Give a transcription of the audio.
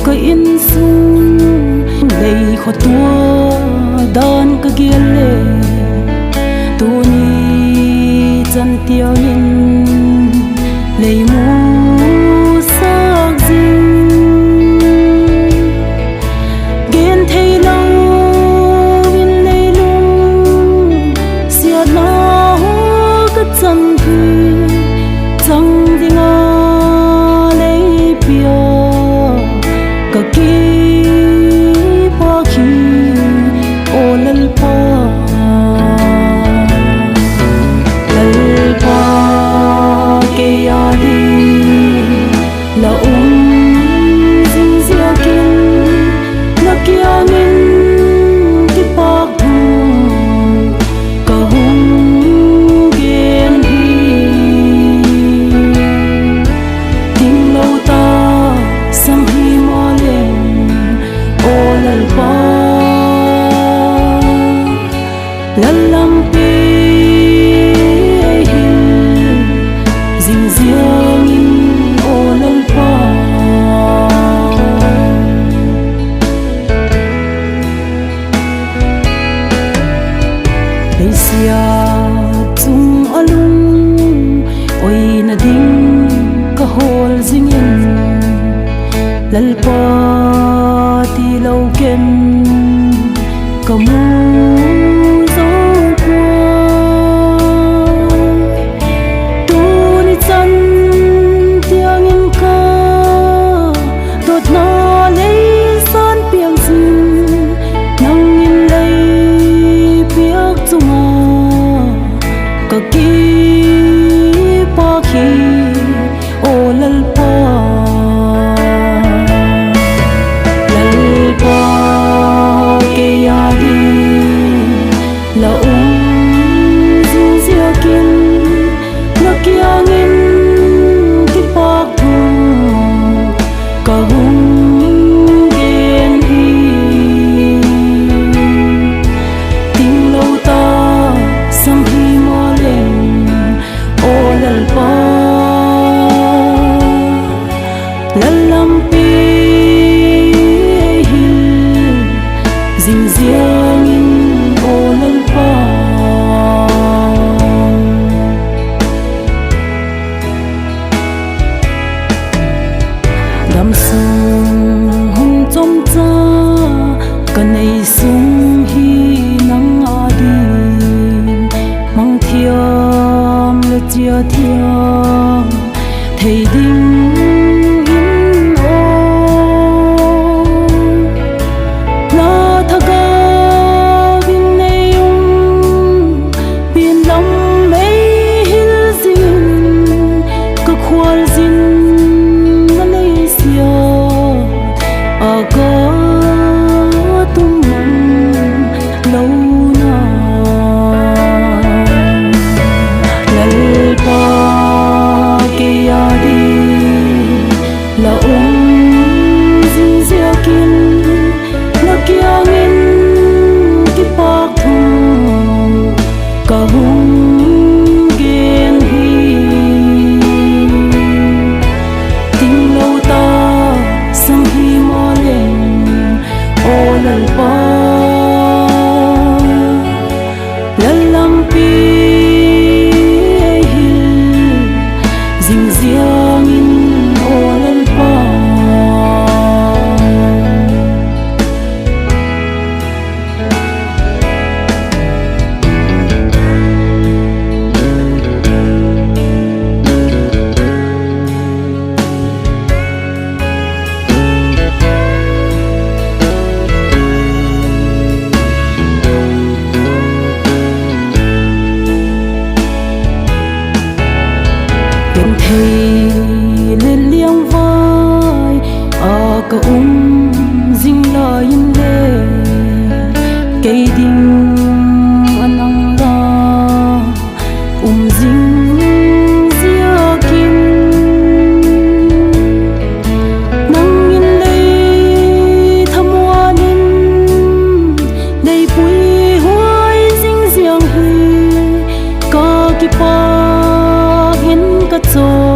có in sung lấy khó tua đón cái kia lệ tu ni chân tiêu in lấy mu sắc dinh ghen thấy lâu in lấy lung xia lo cái chân thì chẳng đi ngờ lấy biểu cái kia bao khi ô lal pa cái ya đi là dinh dưa kinh là kia mình cái bạc thu cả hung ghen hi tình lâu ta sang hi mò lên ô lal pa lalang pi dinh dưa in ô lal pa Lesia chung alung oi na ding ka hol zingin lalpa ti lâu ken ka mu zo kwa tu ni chan tiang in ka tot na lấy san piang sin nang in lấy piak chunga ka ki pa khi ô lal pa cái ya đi là dinh dưa kinh là kia nghìn cái bạc thu cả hung ghen hi tình lâu ta sang hi mò lên ô lal pa lalang pi dinh dưa in ô lal pa đam sung hung trong cha cái này sung hi nắng a đi mang thiam le chia thiam thầy đinh in ô la thaga vin nei pin lam mei hil zin ka khwal zin na nei sia aga tum lâu na lal pa cái ya đi là dinh dưa kinh là kia nghìn cái bạc thu cả hung ghen hi tình lâu ta sang hi mò lên ô lal pa lalang pi dinh dưa in ô lal pa bên thầy lên liang vai à cả dinh lời in lệ cây đinh anh ang la dinh ki pa hin ka cho